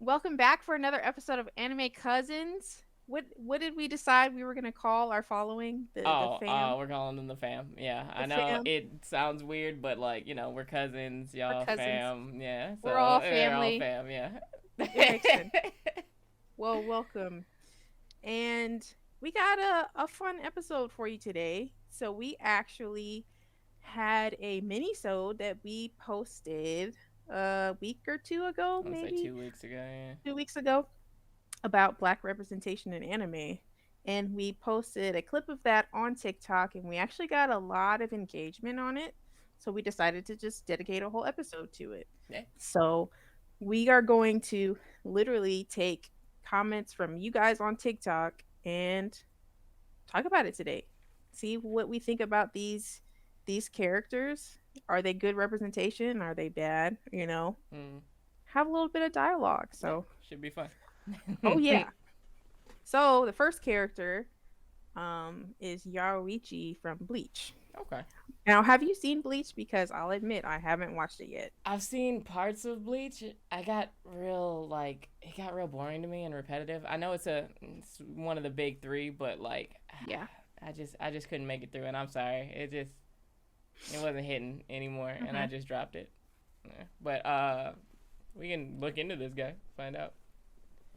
Welcome back for another episode of Anime Cousins. What did we decide we were gonna call our following? The fam? We're calling them the fam. Yeah, The I know fam? it sounds weird, but like, we're cousins, Our y'all cousins. fam. Yeah, We're all so we're all family. fam. Yeah. It makes sense. Well, welcome. And we got a fun episode for you today. So we actually had a mini-sode that we posted a week or two ago, I want to say maybe 2 weeks ago. Yeah. 2 weeks ago, about black representation in anime. And we posted a clip of that on TikTok and we actually got a lot of engagement on it. So we decided to just dedicate a whole episode to it. Yeah. So we are going to literally take comments from you guys on TikTok and talk about it today. See what we think about these characters. Are they good representation? Are they bad? Mm. Have a little bit of dialogue. Yeah. So, Should be fun. oh yeah. So the first character is Yoruichi from Bleach. Okay. Now, have you seen Bleach? Because I'll admit I haven't watched it yet. I've seen parts of Bleach. It got real boring to me and repetitive. I know it's one of the big three, but like, Yeah. I just couldn't make it through, and I'm sorry. It wasn't hitting anymore, and I Hmm. just dropped it. Yeah. But we can look into this guy, find out.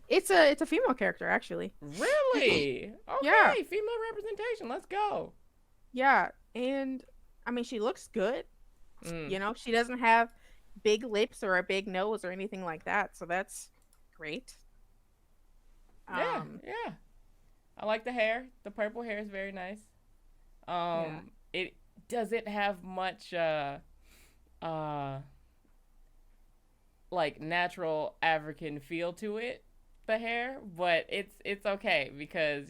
It's a female character actually. Really? Yeah. Okay, female representation. Let's go. Yeah, and I mean she looks good. Mm. She doesn't have big lips or a big nose or anything like that, so that's great. Yeah, Um, yeah. I like the hair. The purple hair is very nice. yeah. It doesn't have much uh like natural African feel to it, the hair, but it's okay because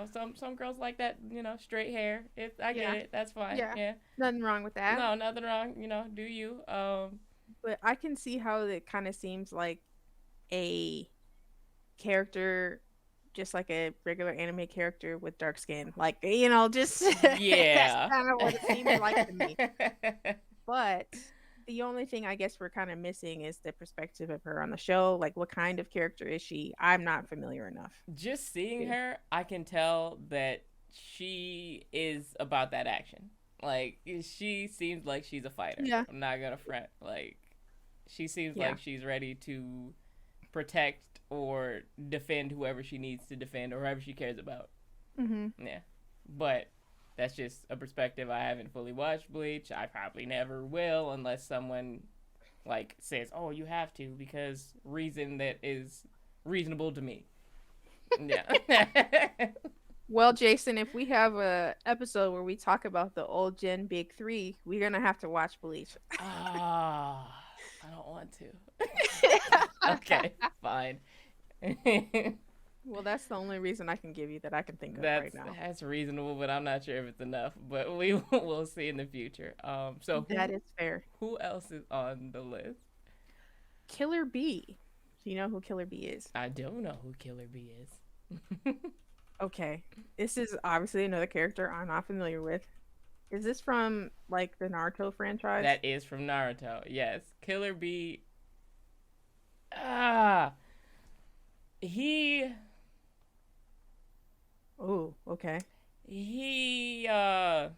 some girls like that, straight hair. I get Yeah. it. That's fine. Yeah. Yeah. Nothing wrong with that. No, nothing wrong. Do you? But I can see how it kind of seems like a character, just like a regular anime character with dark skin. Like, just that's Yeah. kind of what it seems like to me. But the only thing I guess we're kind of missing is the perspective of her on the show. Like, what kind of character is she? I'm not familiar enough. Just seeing Yeah. her, I can tell that she is about that action. Like, she seems like she's a fighter. Yeah. I'm not gonna front. Like, she seems Yeah. like she's ready to protect or defend whoever she needs to defend or whoever she cares about. Mm-hmm. Yeah. But that's just a perspective. I haven't fully watched Bleach. I probably never will unless someone like says, "Oh, you have to," because reason that is reasonable to me. Yeah. Well, Jason, if we have a episode where we talk about the old Gen Big Three, we're gonna have to watch Bleach. Ah, I don't want to. Okay, fine. Well, that's the only reason I can give you that I can think of right that's now. that's reasonable, but I'm not sure if it's enough. But we will see in the future. So That is fair. who else is on the list? Killer Bee. Do you know who Killer Bee is? I don't know who Killer Bee is. Okay. This is obviously another character I'm not familiar with. Is this from like the Naruto franchise? That is from Naruto. Yes, Killer Bee. Ah, he Oh, okay. he I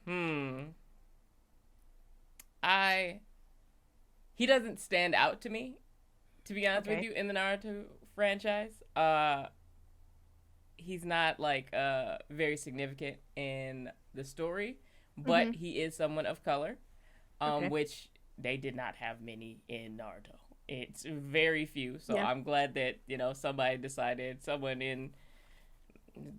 he doesn't stand out to me, to be honest with Okay. you, in the Naruto franchise. He's not like very significant in the story, but Mhm. he is someone of color, Okay. which they did not have many in Naruto. It's very few, so Yeah. I'm glad that somebody decided, someone in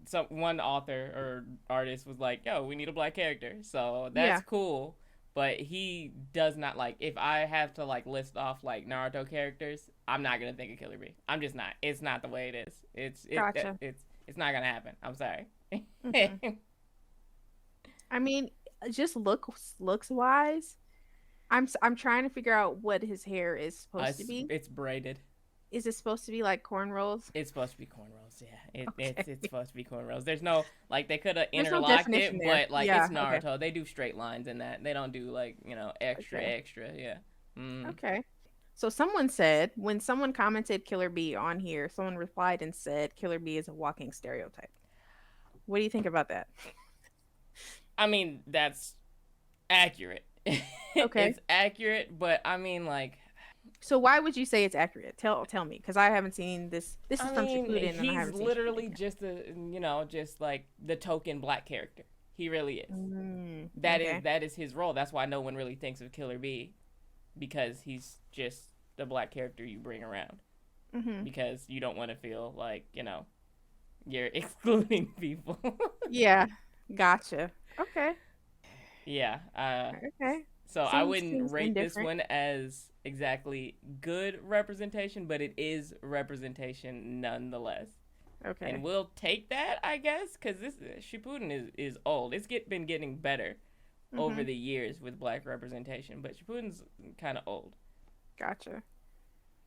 some one author or artist was like, "Yo, we need a black character," so that's Yeah. cool. But he does not, like, if I have to like list off like Naruto characters, I'm not gonna think of Killer Bee. I'm just not. It's not the way it is. Gotcha. It's not gonna happen. I'm sorry. Mhm. I mean, just looks wise, I'm trying to figure out what his hair is supposed to be. It's braided. Is it supposed to be like cornrows? It's supposed to be cornrows. Yeah, it's Okay. it's supposed to be cornrows. There's no, like, they could have There's no interlocked definition it, there. but like, Yeah. it's Okay. Naruto. They do straight lines in that. They don't do like extra Okay. extra. Yeah. Mm. Okay. So someone said when someone commented Killer Bee on here, someone replied and said Killer Bee is a walking stereotype. What do you think about that? I mean, that's accurate. Okay. It's accurate, but I mean, like, So why would you say it's accurate? Tell me, because I haven't seen this. This is I from mean, Shippuden, and I he's haven't seen Shippuden literally yet. just a, just like the token black character. He really is. Okay. That is his role. That's why no one really thinks of Killer Bee, because he's just the black character you bring around. Mm-hmm. Because you don't want to feel like, you're excluding people. Yeah. Gotcha. Okay. Yeah. Okay. So I wouldn't Seems rate this indifferent. one as exactly good representation, but it is representation nonetheless. And Okay. we'll take that, I guess, because this Shippuden is old. Been getting better over Mm-hmm. the years with black representation, but Shippuden's kind of old. Gotcha.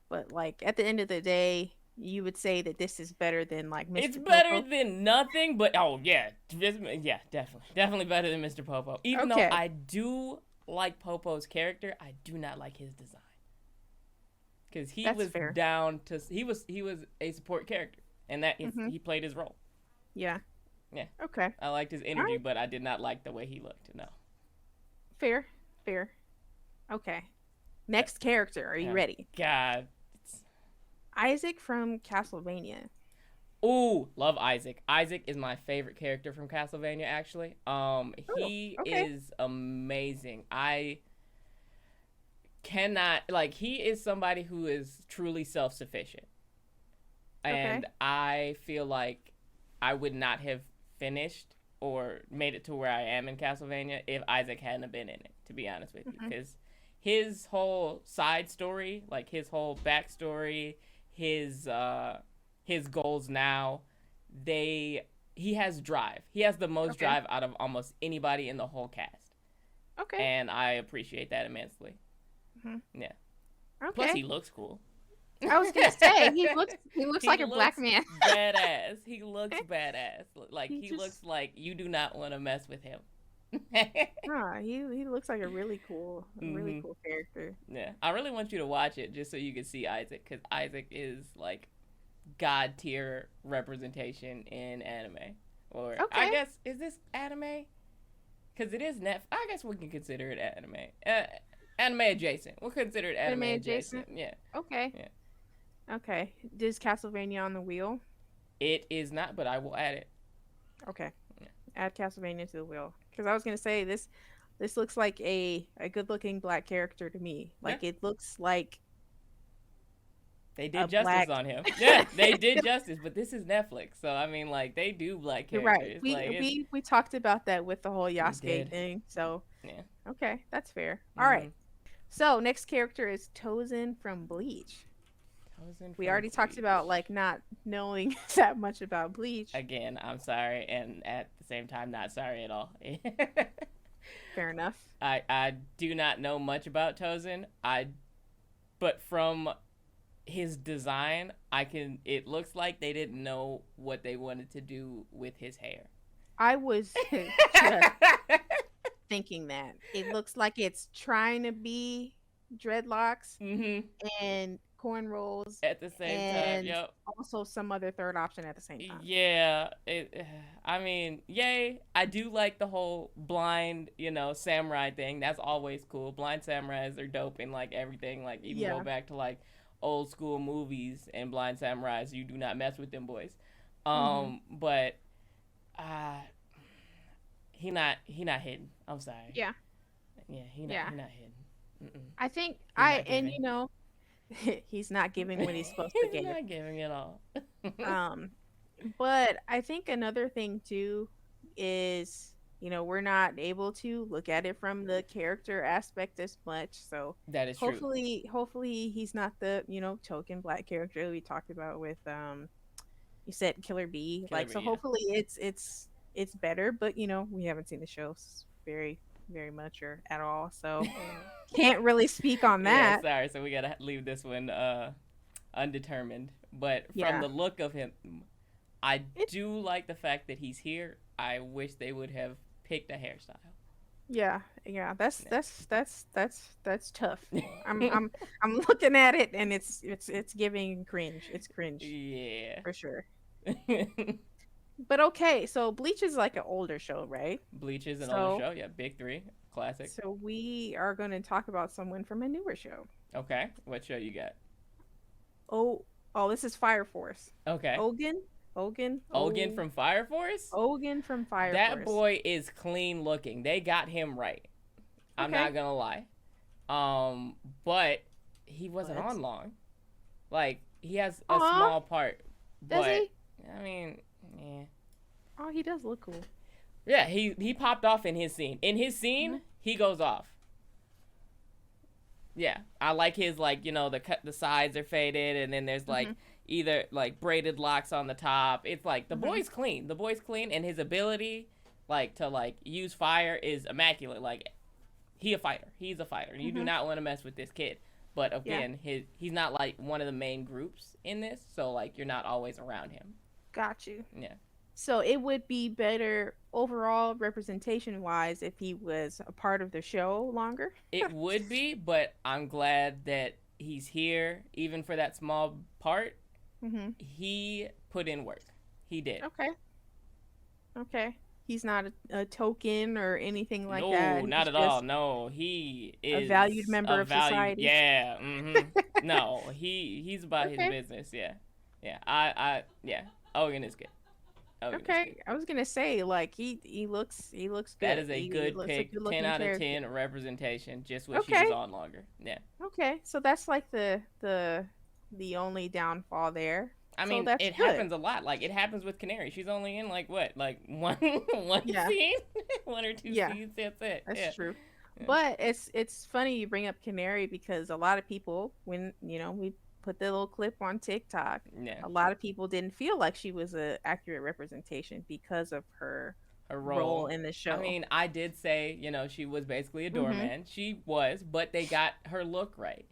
But like at the end of the day, you would say that this is better than like It's Mr. better Popo. than nothing, but oh yeah, yeah, definitely better than Mr. Popo. Even though Okay. I do like Popo's character, I do not like his design because That's fair. he was a support character, and Mm-hmm. he played his role. Yeah. Yeah, Okay. I liked his All energy, right. but I did not like the way he looked. No. Fair. Fair. Okay. Next character. Are you Oh ready? God. Isaac from Castlevania. Ooh, love Isaac. Isaac is my favorite character from Castlevania. Actually, Oh, he okay. is amazing. I cannot like he is somebody who is truly self-sufficient, Okay. and I feel like I would not have finished or made it to where I am in Castlevania if Isaac hadn't have been in it, to be honest with you, Mm-hmm. because his whole side story, like his whole backstory, his his goals now, they he has drive. He has the most Okay. drive out of almost anybody in the whole cast, Okay. and I appreciate that immensely. Hmm. Yeah. Plus, Okay. he looks cool. I was gonna say he looks He like a black looks man. badass. He looks badass. Like He he just looks like you do not want to mess with him. he looks like a really hmm cool character. Yeah, I really want you to watch it just so you can see Isaac, because Isaac is like god tier representation in anime. Or I Okay. guess is this anime? Because it is net. I guess we can consider it anime. Anime adjacent. We'll consider it anime Anime adjacent. adjacent. Yeah, Okay. yeah. Okay. Does Castlevania on the wheel? It is not, but I will add it. Okay. Yeah. Add Castlevania to the wheel. Because I was gonna say this looks like a good looking black character to me. Yeah. Like it looks like They a did justice black. on him. Yeah, they did justice, but this is Netflix, so I mean, like they do black You're right. characters. We Like it's we we talked about that with the whole we Yasuke did. thing. So Yeah. okay, that's fair. All right. Mm-hmm. So next character is Tosen from Bleach. Tosen We from already talked about Bleach. like not knowing that much about Bleach. Again, I'm sorry, and at the same time, not sorry at all. Fair enough. I do not know much about Tozen. But from his design, I can. It looks like they didn't know what they wanted to do with his hair. I was just thinking that. It looks like it's trying to be dreadlocks hmm and cornrows At the same time, and yep. also some other third option at the same time. Yeah, I mean, yay! I do like the whole blind, samurai thing. That's always cool. Blind samurais are dope in like everything. Like even go Yeah. back to like old school movies and blind samurais. You do not mess with them boys. Mhm. But uh, he not hidden. I'm sorry. Yeah. Yeah, Yeah. he not hidden. Mm-mm. I think He's I not and giving. he's not giving what he's supposed to He's give. not giving it all. Um but I think another thing too is we're not able to look at it from the character aspect as much. So That is true. hopefully he's not the, token black character we talked about with you said Killer Bee. Killer Like so Bee, yeah. hopefully it's better, but we haven't seen the show very very much or at all. So can't really speak on Yeah, that. sorry. So we gotta leave this one undetermined. But from Yeah. the look of him, I It do like the fact that he's here. I wish they would have picked a hairstyle. Yeah, yeah, that's tough. I'm Yeah. I'm I'm looking at it and it's giving cringe. It's cringe Yeah. for sure. But okay, so Bleach is like an older show, right? Bleach is an older So show. Yeah, big three, classic. so we are going to talk about someone from a newer show. Okay, what show you got? Oh, oh, this is Fire Force. Okay, Ogun, Ogun from Fire Force. Ogun from Fire That Force. boy is clean looking. They got him right. I'm Okay, not gonna lie. Um, but he wasn't but on long. Like he has a aw, small part, does but he? I mean, yeah, Oh, he does look cool. yeah. He popped off in his scene. In his Hmm. scene, he goes off. Yeah, I like his like the sides are faded and then there's like Hmm. either like braided locks on the top. It's like the Hmm. boy's clean. The boy's clean and his ability like to like use fire is immaculate. Like he a fighter. He's a fighter. You do Hmm. not want to mess with this kid. But Yeah, again, he's not like one of the main groups in this, so like you're not always around him. got you. Yeah. So it would be better overall representation wise if he was a part of the show longer. It would be, but I'm glad that he's here even for that small part. Hmm. He put in work. He did. Okay. Okay. He's not a token or anything like that. No, not He's at all. just No, he a valued is member a of value. society. Yeah. No, he's about his Okay. business. Yeah. Yeah. I yeah. Ogun is good. Ogun is good. Okay. I was gonna say like he looks That good. is a He good looks a pick. good 10 looking out of character. 10 representation. Just wish he was Okay. on longer. Yeah. Okay. So that's like the only downfall there. I So mean, that's it good. happens a lot. Like it happens with Canary. She's only in like what, like one one Yeah. scene, one or two Yeah. scenes. That's it. That's Yeah. true. Yeah. But it's funny you bring up Canary because a lot of people, when we put the little clip on TikTok, Yeah. a lot of people didn't feel like she was a accurate representation because of her Her role role. in the I show. mean, I did say, she was basically a Hmm. doorman. She was, but they got her look right.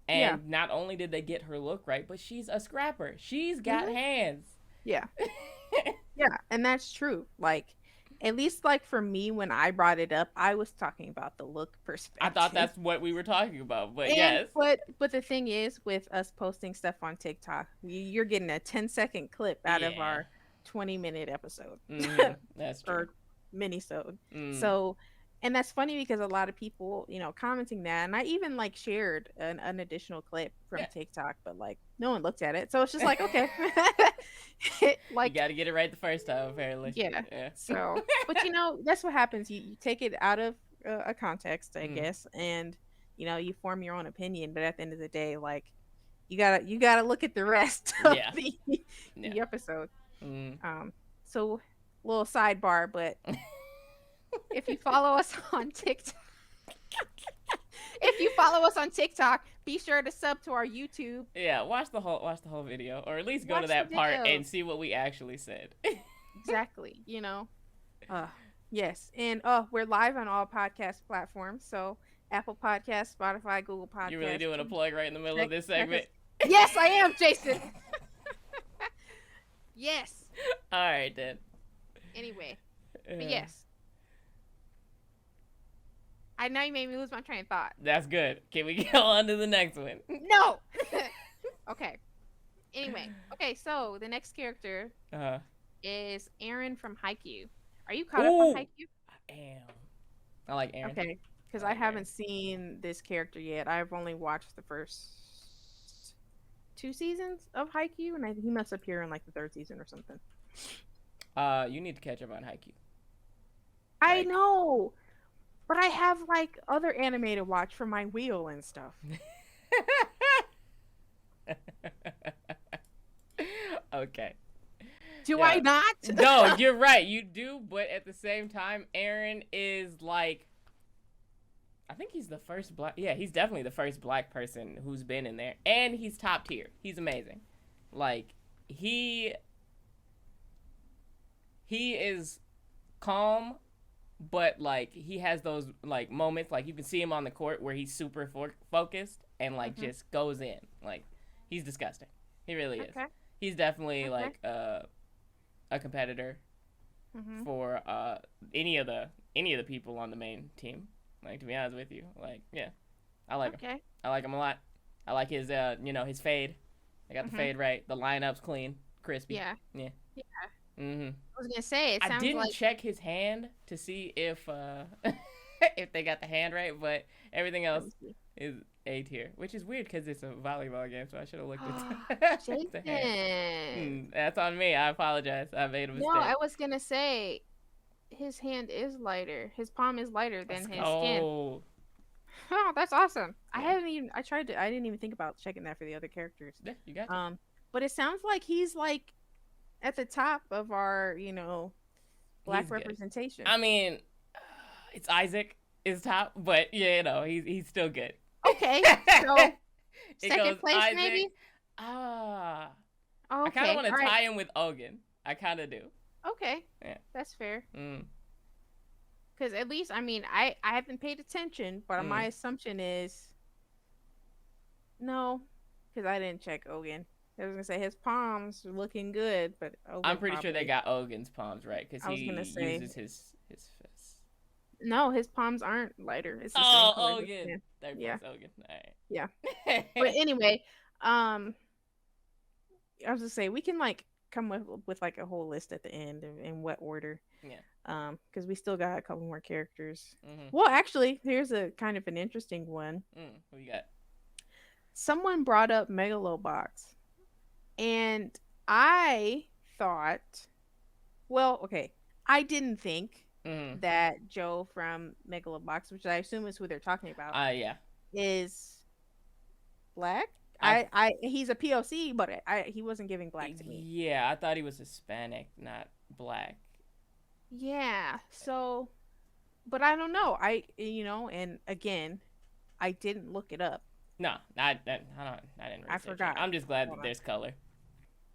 Yeah. And not only did they get her look right, but she's a scrapper. She's got Hmm. hands. Yeah. Yeah, and that's true. Like at least like for me when I brought it up, I was talking about the look I thought perspective. that's what we were talking about, but And yes. but the thing is with us posting stuff on TikTok, you're getting a 10-second clip out of Yeah. our 20-minute episode That's true. or mini-sode. Mm. So and that's funny because a lot of people, commenting that, and I even like shared an additional clip from Yeah. TikTok, but like no one looked at it. So it's just like, okay. You Like got to get it right the first time, apparently. yeah. Yeah. So, but that's what happens. You take it out of a context, I Mm. guess, and you form your own opinion. But at the end of the day, like you gotta look at the rest of Yeah. the Yeah. the episode. Mm. So little sidebar, but if you follow us on TikTok, if you follow us on TikTok, be sure to sub to our YouTube. Yeah, watch the whole video, or at least go to Watch the that part video. and see what we actually said. Exactly. Uh, yes, and we're live on all podcast platforms. So Apple Podcasts, Spotify, Google Podcasts. You really doing a plug right in the middle of this check us- segment? Yes, I am, Jason. Yes. All right then. Anyway, but yes. I know you made me lose my train of thought. That's good. Can we go on to the next one? No. Okay. Anyway, okay. So the next character Uh, is Aran from Haikyuu. Are you caught up Ooh. on Haikyuu? I am. I like Aaron. Okay, because I I like haven't Aaron. seen this character yet. I've only watched the first 2 seasons of Haikyuu, and he must appear in like the third season or something. You need to catch up on Haikyuu. I Like- know, but I have like other anime to watch for my wheel and stuff. Okay. Do Yeah. I not? No, you're right. You do, but at the same time, Aaron is like, I think he's the first black. Yeah, he's definitely the first black person who's been in there, and he's top tier. He's amazing. Like he is calm, but like he has those like moments. Like you can see him on the court where he's super focused and like Mhm. just goes in. Like he's disgusting. He really is. Okay. He's definitely Okay. like a competitor. Mm-hmm. for any of the people on the main team. Like, to be honest with you, like, yeah, I like him. Okay. I like him a lot. I like his his fade. I got the Mm-hmm. fade right. The lineup's clean, crispy. Yeah. Yeah. Yeah. Mhm. I was gonna say it I sounds didn't like. check his hand to see if if they got the hand right, but everything Let else me see. is A tier, which is weird because it's a volleyball game, so I should have looked at the hand. Jason. That's on me. I apologize. I made a No, mistake. I was gonna say his hand is lighter. His palm is lighter Let's than his skin. go. Oh, that's awesome. I Yeah, haven't even. I tried to. I didn't even think about checking that for the other characters. yeah, you got to. Um, but it sounds like he's like at the top of our, black He's good. representation. I mean, it's Isaac is top, but yeah, he's still good. Okay, so It goes second place Isaac. maybe. Ah, Oh, I kind of okay, want all to right. tie him with Ogun. I kind of do. Okay, Yeah. that's fair. Mm. Because at least, I mean, I haven't paid attention, but my Mm. assumption is no, because I didn't check Ogun. I was gonna say his palms are looking good, but I'm Ogun pretty sure they probably. got Ogun's palms right because I was gonna he say uses his fists. no, his palms aren't lighter. It's the same Oh, color as his Ogun. skin. Third Yeah, place, Ogun. All yeah. But right. anyway, um, I was gonna say we can like come with like a whole list at the end of, in what order. Yeah. Because we still got a couple more characters. Mhm. Well, actually, here's a kind of an interesting one. Who you got? Someone brought up Megalobox, and I thought, well, okay, I didn't think Mhm. that Joe from Megalobox, which I assume is who they're talking about, Yeah. is black. I He's a POC, but he wasn't giving black to me. Yeah, I thought he was Hispanic, not black. Yeah. So, but I don't know. And again, I didn't look it up. No, I didn't I research it. forgot. I'm just glad Hold that on. theure color.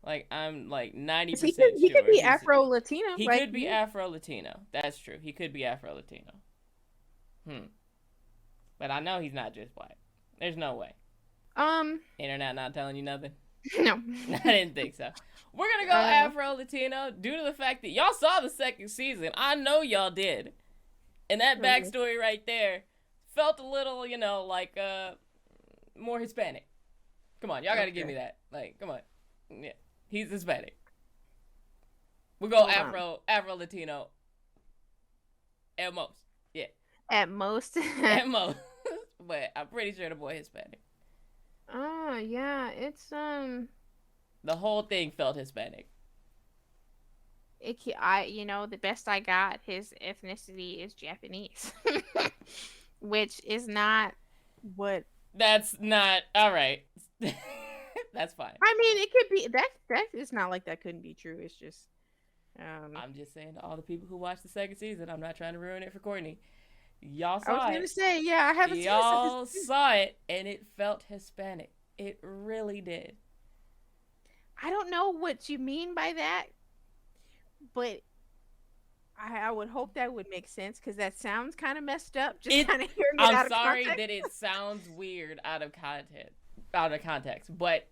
Like, I'm like 90% 'Cause he could sure be Afro Latino. he Like could be Afro Latino. That's true. He could be Afro Latino. But I know he's not just black. There's no way. Internet not telling you nothing. No. I didn't think so. We're gonna go Afro Latino due to the fact that y'all saw the second season. I know y'all did, and that backstory right there felt a little, like more Hispanic. Come on, y'all gotta give me that. Like, come on, yeah, he's Hispanic. We'll go Afro Latino at most. Yeah, At most. at most. But I'm pretty sure the boy Hispanic. Oh yeah, it's The whole thing felt Hispanic. the best I got, his ethnicity is Japanese, which is not what. That's not all right. That's fine. I mean, it could be that. It's not like that couldn't be true. It's just. I'm just saying to all the people who watched the second season, I'm not trying to ruin it for Courtney. Y'all saw I was it. gonna say, yeah, I haven't Y'all seen it. saw it, and it felt Hispanic. It really did. I don't know what you mean by that, but I would hope that would make sense because that sounds kind of messed up. Just kind of hearing it out I'm of sorry context. that it sounds weird out of context, but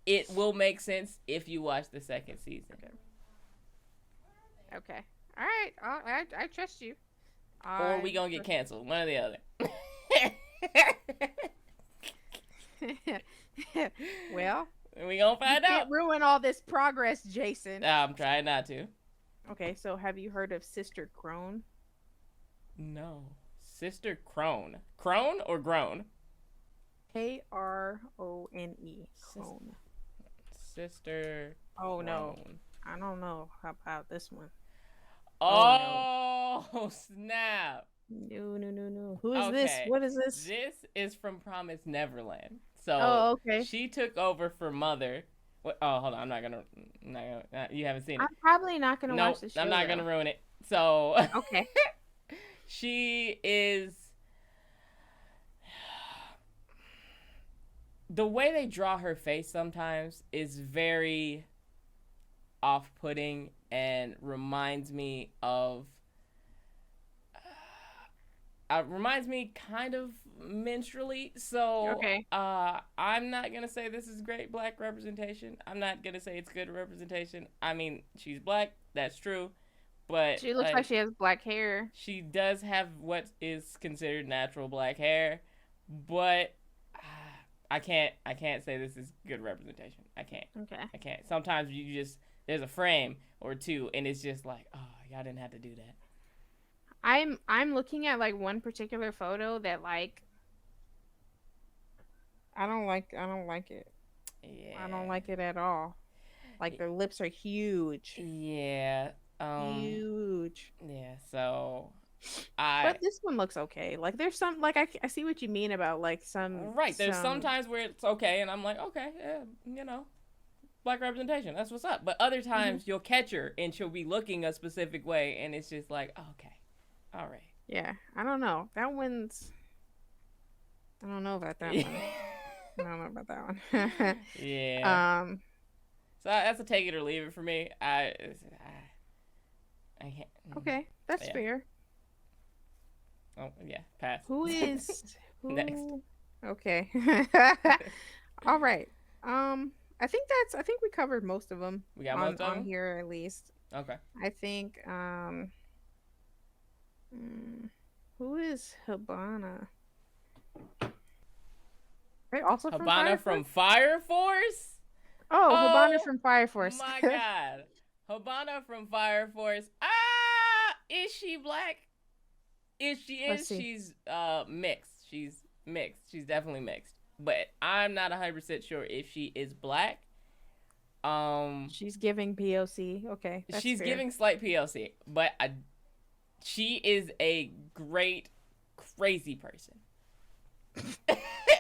it will make sense if you watch the second season. Okay. All right. I trust you. Or we gonna get canceled. One or the other. Well, we gonna find out. Can't ruin all this progress, Jason. I'm trying not to. Okay, so have you heard of Sister Krone? No. Sister Krone. Krone or Grown? Krone. Krone. Sister. Oh Krone. no. I don't know about this one. Oh, no. Snap. No. Who is this? What is this? This is from Promise Neverland. So okay. She took over for Mother. What? Oh, hold on. I'm not gonna. You haven't seen it. I'm probably not gonna watch the show. I'm not gonna ruin it. So okay. She is. The way they draw her face sometimes is very off-putting and reminds me of kind of minstrelly. So okay. I'm not gonna say this is great black representation. I'm not gonna say it's good representation. I mean, she's black, that's true, but She looks like she has black hair. she does have what is considered natural black hair, but I can't say this is good representation. I can't. Okay. I can't. Sometimes you just there's a frame or two and it's just like, oh, y'all didn't have to do that. I'm looking at like one particular photo that like I don't like it. I don't Yeah. like it at all. Like their lips are huge. Yeah. Um Huge. yeah, so I But this one looks okay. Like there's some like I see what you mean about like right, there's some sometimes where it's okay and I'm like, okay, yeah, black representation. That's what's up. But other Mhm. times you'll catch her and she'll be looking a specific way and it's just like, oh, okay. All right. Yeah, I don't know. That one's I don't know about that one. I don't know about that one. Yeah. um So that's a take it or leave it for me. I can't. okay, that's Yeah. fair. Oh yeah. Pass. Who is Next. who Okay. All right. I think we covered most of them We got most of on them. here at least. Okay. I think mm, who is Hibana? Right, also from Fire Hibana Force? from Fire Force. Oh, Hibana Oh from Fire Force. my god. Hibana from Fire Force. Is she black? If she Let's is, see. she's mixed. She's mixed. She's definitely mixed. But I'm not 100% sure if she is black. She's giving POC. Okay, that's She's fair. giving slight PLC, but she is a great crazy person.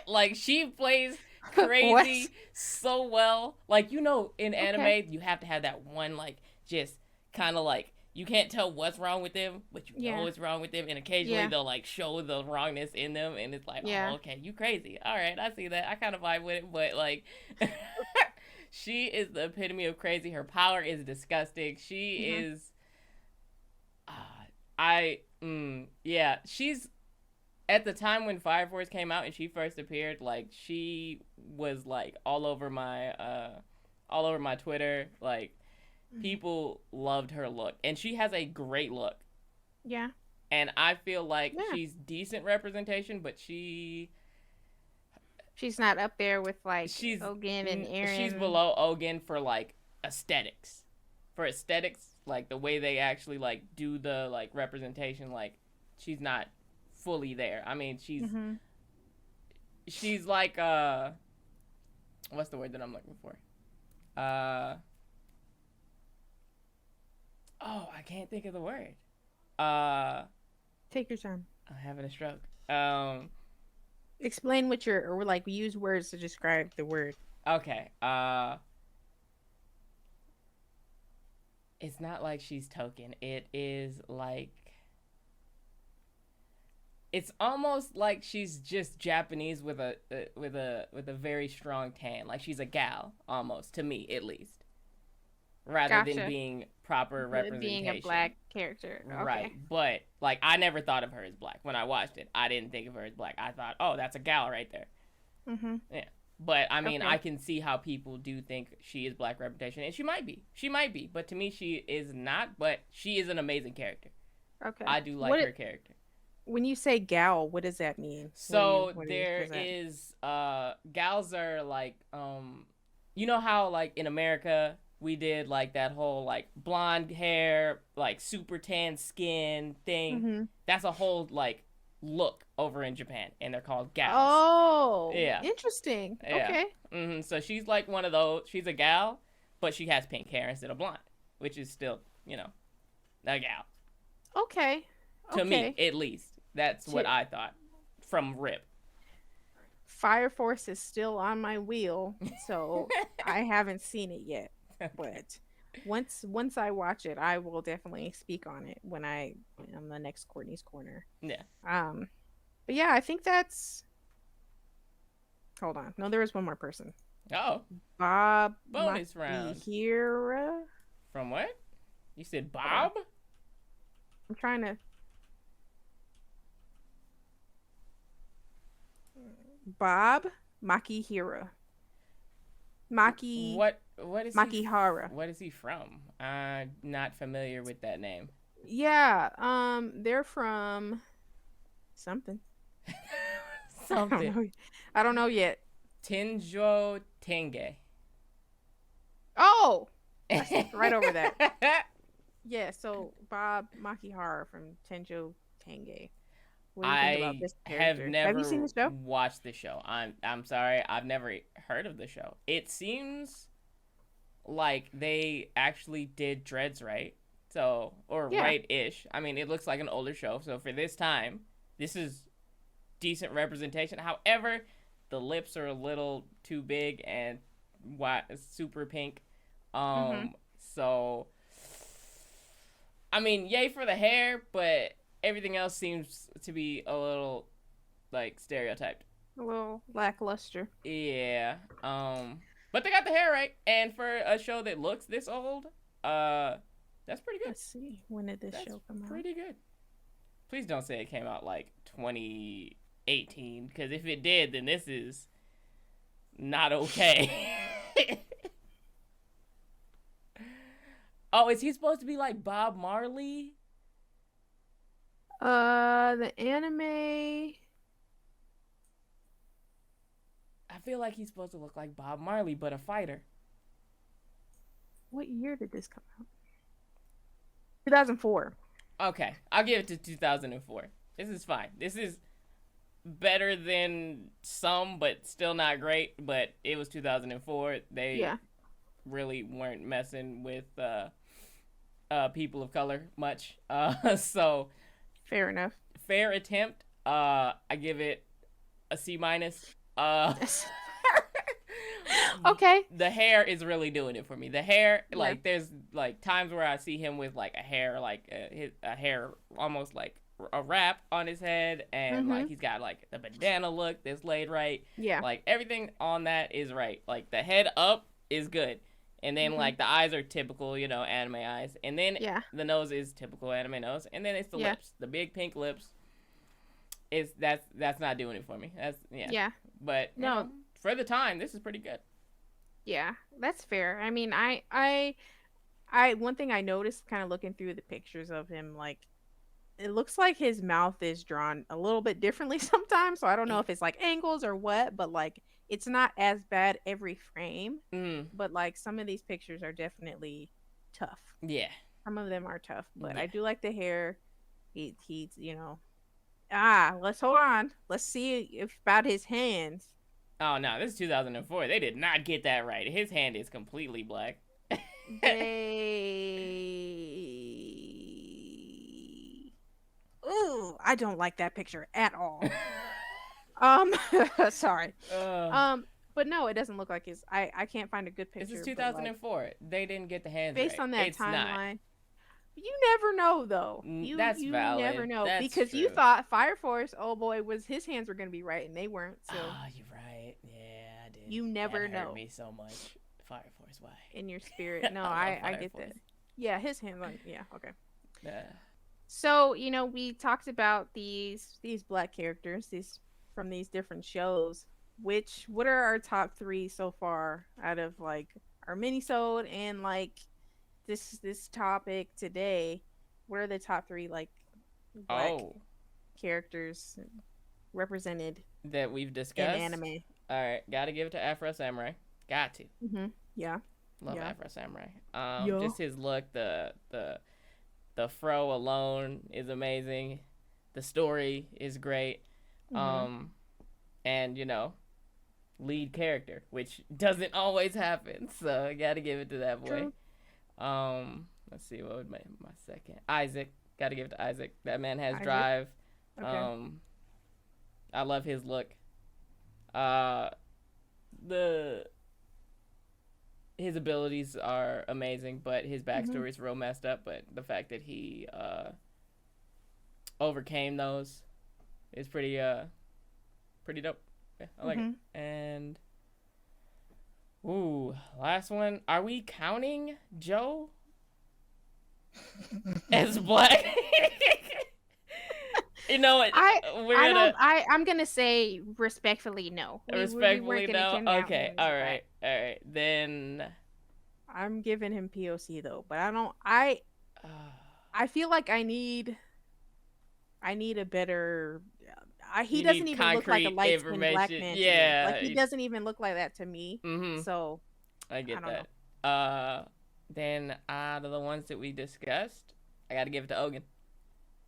Like she plays What? crazy so well. Like in Okay. anime, you have to have that one like just kind of like you can't tell what's wrong with them, but you know Yeah. what's wrong with them, and occasionally Yeah. they'll like show the wrongness in them, and it's like, oh, Yeah. okay, you crazy. All right, I see that. I kind of vibe with it, but like. She is the epitome of crazy. Her power is disgusting. She Hmm. is. Uh, yeah. She's at the time when Fire Force came out and she first appeared. Like she was like all over my Twitter. Like Hmm. people loved her look, and she has a great look. Yeah. And I feel like Yeah. she's decent representation, but She's not up there with like she's Ogun and she's Aaron. below Ogun for like aesthetics. For aesthetics, like the way they actually like do the like representation, like she's not fully there. I mean, Hmm. she's like what's the word that I'm looking for? Uh I can't think of the word. Take your time. I'm having a stroke. Um Explain what you're, or like use words to describe the word. okay. It's not like she's token. It is like it's almost like she's just Japanese with a very strong tan. Like she's a gal almost to me at least, rather than Gotcha. being proper But being a representation. black character. Right, Okay. but like I never thought of her as black when I watched it. I didn't think of her as black. I thought, oh, that's a gal right there. Hmm. Yeah. But I mean, I Okay. can see how people do think she is black representation, and she might be. She might be, but to me, she is not. But she is an amazing character. Okay. I do like What her character. when you say gal, what does that mean? So What do you there what is that? is gals are like you know how like in America we did like that whole like blonde hair, like super tan skin thing. Hmm. That's a whole like look over in Japan and they're called gals. Oh, Yeah. interesting. Yeah. Okay. So she's like one of those. She's a gal, but she has pink hair instead of blonde, which is still, a gal. Okay. To me, Okay. at least. That's what Ti- I thought from Rip. Fire Force is still on my wheel, so I haven't seen it yet. Okay. But once I watch it, I will definitely speak on it when I on the next Courtney's Corner. Yeah. Um, but yeah, I think that's. Hold on. No, there is one more person. Oh, Bob bonus round. Makihara. From what? You said Hold on. Bob? I'm trying to. Bob Makihara. Maki What is he? Makihara. What is he from? I'm not familiar with that name. Yeah, they're from something. I don't Something. know. I don't know yet. Tenjou Tenge. Oh, I skipped right over that. Yeah, so Bob Makihara from Tenjou Tenge. What do you think about I this have character? Have you seen never the show? watched the show. I'm sorry, I've never heard of the show. It seems like they actually did dreads right. So, or Yeah. right ish. I mean, it looks like an older show. So for this time, this is decent representation. However, the lips are a little too big and white, super pink. Mm-hmm. So I mean, yay for the hair, but everything else seems to be a little like stereotyped. A little lackluster. Yeah. But they got the hair right, and for a show that looks this old, uh, that's pretty good. Let's see. When did this That's show come out? pretty good. Please don't say it came out like 2018, because if it did, then this is not okay. Oh, is he supposed to be like Bob Marley? The anime. I feel like he's supposed to look like Bob Marley, but a fighter. What year did this come out? 2004. Okay, I'll give it to 2004. This is fine. This is better than some, but still not great. But it was 2004. They Yeah. really weren't messing with people of color much. So Fair enough. fair attempt. I give it a C minus. Okay. The hair is really doing it for me. The hair, Yeah. like, there's like times where I see him with like a hair, like a hair almost like a wrap on his head, and like he's got like the bandana look that's laid right. Yeah. Like everything on that is right. Like the head up is good, and then like the eyes are typical, you know, anime eyes, and then Yeah. the nose is typical anime nose, and then it's the Yeah. lips, the big pink lips. Is that's not doing it for me. That's Yeah. But No. you know, for the time, this is pretty good. Yeah. That's fair. I mean, one thing I noticed kind of looking through the pictures of him, like, it looks like his mouth is drawn a little bit differently sometimes. So I don't know if it's like angles or what, but like it's not as bad every frame. But like some of these pictures are definitely tough. Yeah. Some of them are tough, but Yeah. I do like the hair. He's let's hold on. Let's see if about his hands. Oh no, this is 2004. They did not get that right. His hand is completely black. Ooh, I don't like that picture at all. Sorry. But no, it doesn't look like his. I can't find a good picture. This is but, like, 2004. They didn't get the hands based right. on that It's not. timeline. You never know though. That's you valid. never know That's because you true. thought Fire Force, oh boy, was his hands were gonna be right and they weren't. So Oh, you're right. Yeah, I did. you never that hurt know me so much. Fire Force, why? in your spirit. No, I love I Fire get Force. that. Yeah, his hands like yeah, okay. Yeah. So, we talked about these black characters, these from these different shows. What are our top 3 so far out of like our minisode and like this topic today? What are the top 3 like black characters represented that we've in discussed. anime? All right, gotta give it to Afro Samurai. Got to. Yeah. Love Yeah. Afro Samurai. Yeah. Just his look, the fro alone is amazing. The story is great. And lead character, which doesn't always happen. So I gotta give it to that boy. True. Let's see, what would my second? Isaac. Gotta give it to Isaac. That man has Isaac. drive. Okay. I love his look. His abilities are amazing, but his backstory is real messed up. But the fact that he overcame those is pretty dope. Yeah, I like it. And last one. Are we counting Joe as black? You know what? I We're I gonna don't I'm gonna say respectfully no. We weren't respectfully gonna no. kidnap Okay, him as all black. right, all right. Then, I'm giving him POC though, but I don't uh, I feel like I need a better he you doesn't need even look like a concrete light-skinned black information. man to me. Like Yeah. he doesn't even look like that to me. Mm-hmm. So, I I get don't know. that. Then out of the ones that we discussed, I got to give it to Ogun.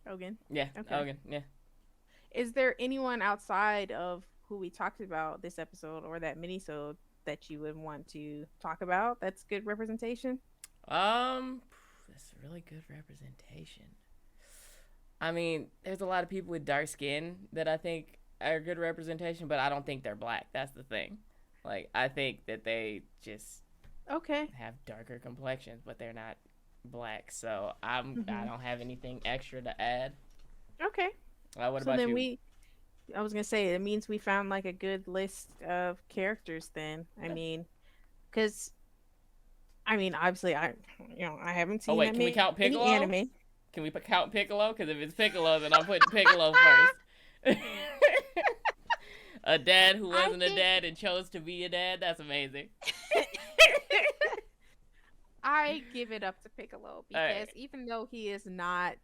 Ogun. Yeah, Okay. Ogun. Yeah. Is there anyone outside of who we talked about this episode or that minisode that you would want to talk about that's good representation? Um, that's really good representation. I mean, there's a lot of people with dark skin that I think are good representation, but I don't think they're black. That's the thing. Like, I think that they just Okay. have darker complexions, but they're not black. So I Hmm. don't have anything extra to add. Okay. What So about then you? I was gonna say it means we found like a good list of characters. Then I Yeah. mean, because I mean, obviously I haven't Oh seen wait, that can we count many Piccolo? anime. Can we count Piccolo? Because if it's Piccolo, then I'm putting Piccolo first. A dad who I wasn't a think dad and chose to be a dad. That's amazing. I give it up to Piccolo All because right. even though he is not,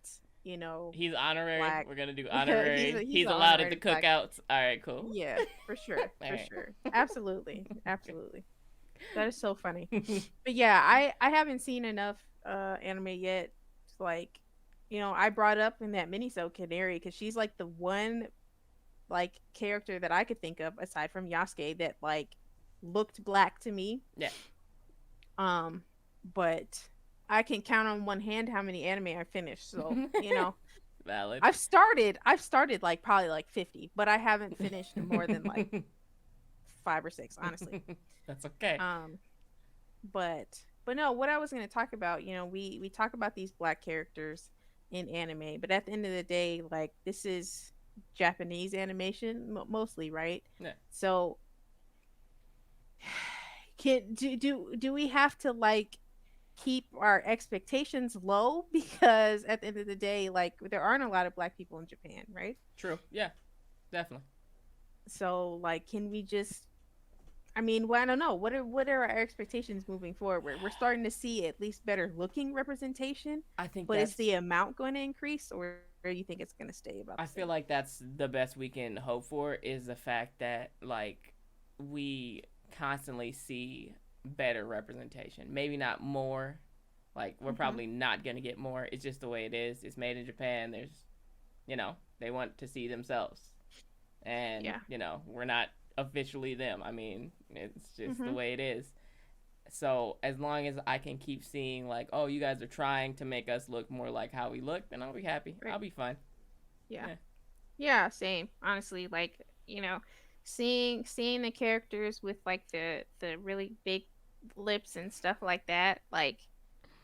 He's honorary. black, We're gonna do he's honorary. he's He's an allowed at the honorary black. cookouts. All right, cool. Yeah, for sure, All for right. sure, absolutely, absolutely. That is so funny. But yeah, I haven't seen enough anime yet. Like, I brought up in that minisode Canary because she's like the one like character that I could think of aside from Yasuke that like looked black to me. Yeah. Um, but I can count on one hand how many anime I finished. So, Valid. I've started like probably like 50, but I haven't finished more than like 5 or 6, honestly. That's okay. Um, but no, what I was going to talk about, we talk about these black characters in anime, but at the end of the day, like this is Japanese animation mostly, right? Yeah. So can do we have to like keep our expectations low because at the end of the day, like there aren't a lot of black people in Japan, right? True. Yeah. Definitely. So like, can we just? I mean, well, I don't know. What are our expectations moving forward? We're starting to see at least better looking representation, I think but is that's. the amount going to increase, or do you think it's going to stay about I the feel same? like that's the best we can hope for is the fact that like we constantly see better representation. Maybe not more. Like we're Hmm. probably not gonna get more. It's just the way it is. It's made in Japan. They want to see themselves, and Yeah. we're not officially them. I mean, it's just the Hmm. way it is. So as long as I can keep seeing like, oh, you guys are trying to make us look more like how we look, then I'll be happy. Right. I'll be fine. Yeah. Yeah. Yeah. Same. Honestly, like seeing the characters with like the really big lips and stuff like that, like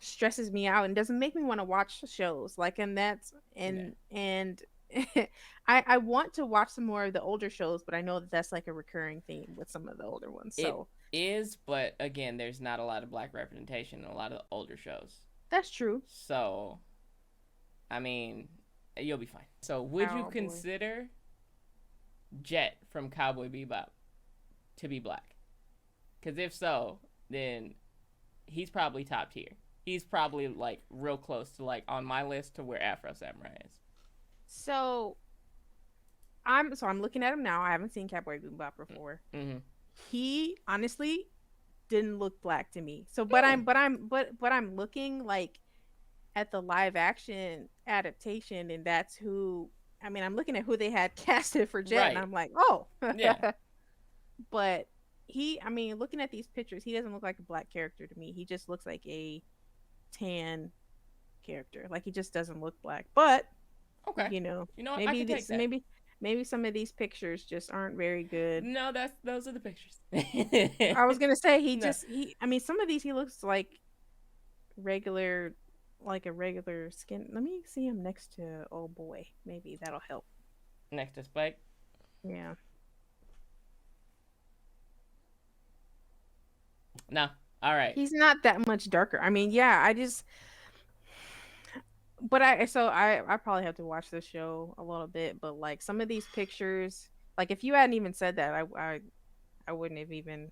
stresses me out and doesn't make me want to watch shows like Yeah. and I want to watch some more of the older shows, but I know that that's like a recurring theme with some of the older ones, It so is, but again, there's not a lot of black representation in a lot of the older shows. that's true. So, I mean, you'll be fine. So, would you Oh boy. consider Jet from Cowboy Bebop to be black? Because if so, then he's probably top tier. He's probably like real close to like on my list to where Afro Samurai is. So I'm looking at him now. I haven't seen Cowboy Bebop before. Mm-hmm. He honestly didn't look black to me. So Hmm. but I'm looking like at the live action adaptation, and that's who. I mean, I'm looking at who they had casted for Jet, and Right. I'm like, oh. Yeah. But I mean, looking at these pictures, he doesn't look like a black character to me. He just looks like a tan character. Like he just doesn't look black. But Okay. you know, You know what? I maybe can take this, that. maybe some of these pictures just aren't very good. No, those are the pictures. I was gonna say No. I mean, some of these he looks like regular, like a regular skin. Let me see him next to oh boy, maybe that'll help. Next to Spike. Yeah. No. All right. He's not that much darker. I mean, yeah, I just But I probably have to watch the show a little bit, but like some of these pictures, like if you hadn't even said that, I wouldn't have even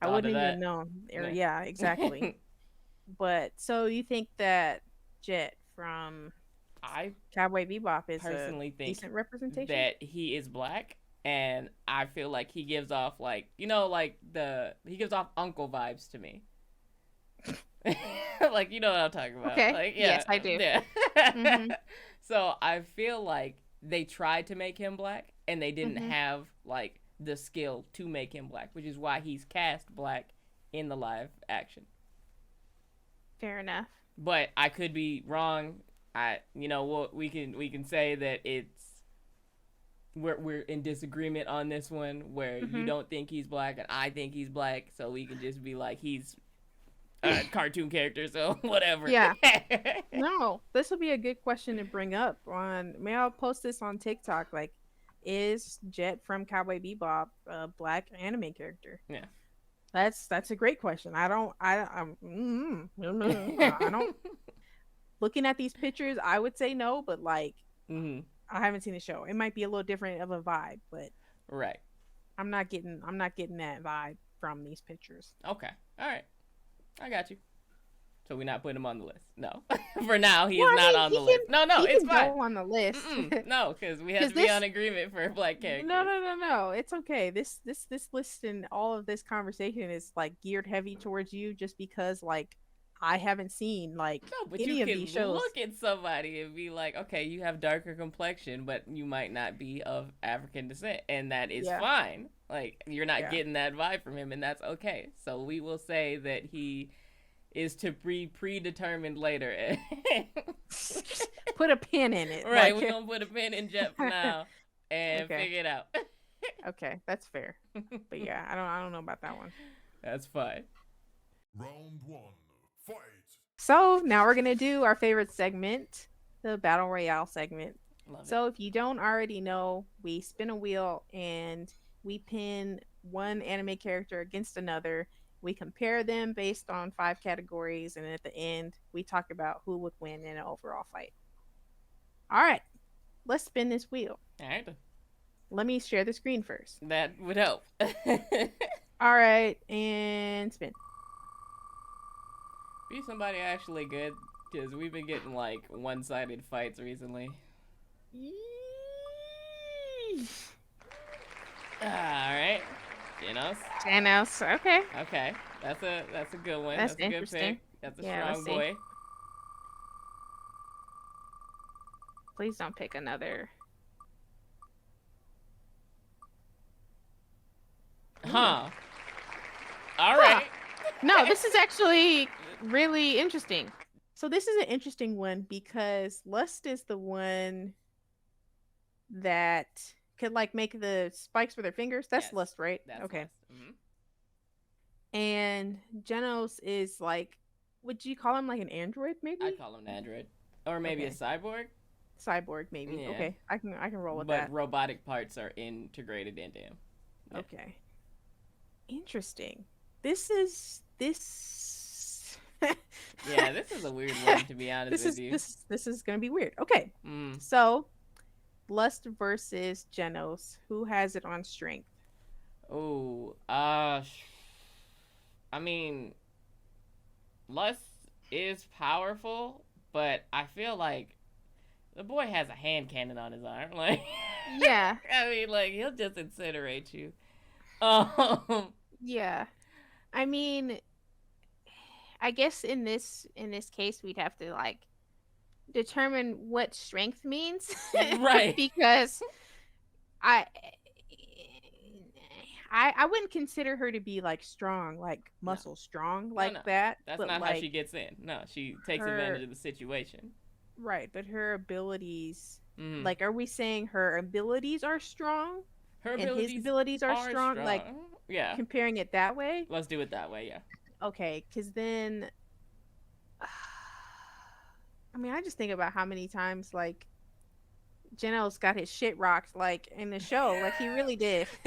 I Thought of wouldn't even that. known. Or Yeah. yeah, exactly. But so you think that Jet from I Cowboy Bebop is a personally think decent representation? that he is black, and I feel like he gives off like like the he gives off uncle vibes to me. Like you know what I'm talking about. Okay. Like Yes, yeah, I do. yeah. Mhm. So I feel like they tried to make him black and they didn't Mhm. have like the skill to make him black, which is why he's cast black in the live action. Fair enough. But I could be wrong. I what we can say that we're in disagreement on this one where you Mhm. don't think he's black and I think he's black, so we can just be like he's a cartoon character, so whatever. Yeah. No, this will be a good question to bring up on. May I post this on TikTok? Like, is Jet from Cowboy Bebop a black anime character? Yeah. That's a great question. I don't. Looking at these pictures, I would say no, but like, Hmm. I haven't seen the show. It might be a little different of a vibe, but Right. I'm not getting that vibe from these pictures. Okay. All right. I got you. So we're not putting him on the list. No. For now, he Well, is I not mean, on he the can list. No, no, he it's can fine. go on the list. Mm-mm. No, because we have Because to be on this agreement for black no, characters. no, no, no. It's okay. This list and all of this conversation is like geared heavy towards you just because like I haven't seen like No, but you any of these can shows. look at somebody and be like, okay, you have darker complexion, but you might not be of African descent, and that is Yeah. fine. Like you're not Yeah. getting that vibe from him, and that's okay. So we will say that he is to be predetermined later. Put a pin in it. Right, Like we're gonna put a pin in Jet for now and okay. figure it out. Okay, that's fair. But yeah, I don't know about that one. That's fine. Round one, fight! So now we're gonna do our favorite segment, the Battle Royale segment. Love it. So if you don't already know, we spin a wheel and we pin one anime character against another. We compare them based on 5 categories, and at the end, we talk about who would win in an overall fight. All right, let's spin this wheel. All right, Let me share the screen first. that would help. All right, and spin. Be somebody actually good, because we've been getting like one-sided fights recently. All right, Genos. Genos. Okay, Okay, that's a good one. that's That's a good interesting. pick. That's a Yeah, let's strong see. boy. Please don't pick another. Huh. All Huh. right. No, this is actually really interesting. So this is an interesting one because Lust is the one that could like make the spikes with her fingers. That's Yes, Lust, right? that's Okay. last. Mm-hmm. And Genos is like, would you call him like an android I'd maybe? call him an android, or maybe a Okay. cyborg. Cyborg maybe. Yeah, Okay. I can roll with but that. robotic parts are integrated into him. Yeah. Okay. Interesting. This Yeah, this is a weird one to be honest this with is you. this is gonna be weird. Okay, Mm. so Lust versus Genos. Who has it on strength? Oh, I mean, lust is powerful, but I feel like the boy has a hand cannon on his arm. Like, Yeah, I mean, like he'll just incinerate you. Um, yeah. I mean, I guess in this case we'd have to like determine what strength means right. because I I wouldn't consider her to be like strong, like No, muscle strong no, like no. that, That's but not how like she gets in. No, she takes her advantage of the situation. right, but her abilities, Mm. like are we saying her abilities are strong Her and his abilities abilities are are strong, like strong. Yeah, comparing it that way? let's do it that way. Yeah. Okay, cuz then I mean, I just think about how many times like Genos got his shit rocked like in the show, like he really did.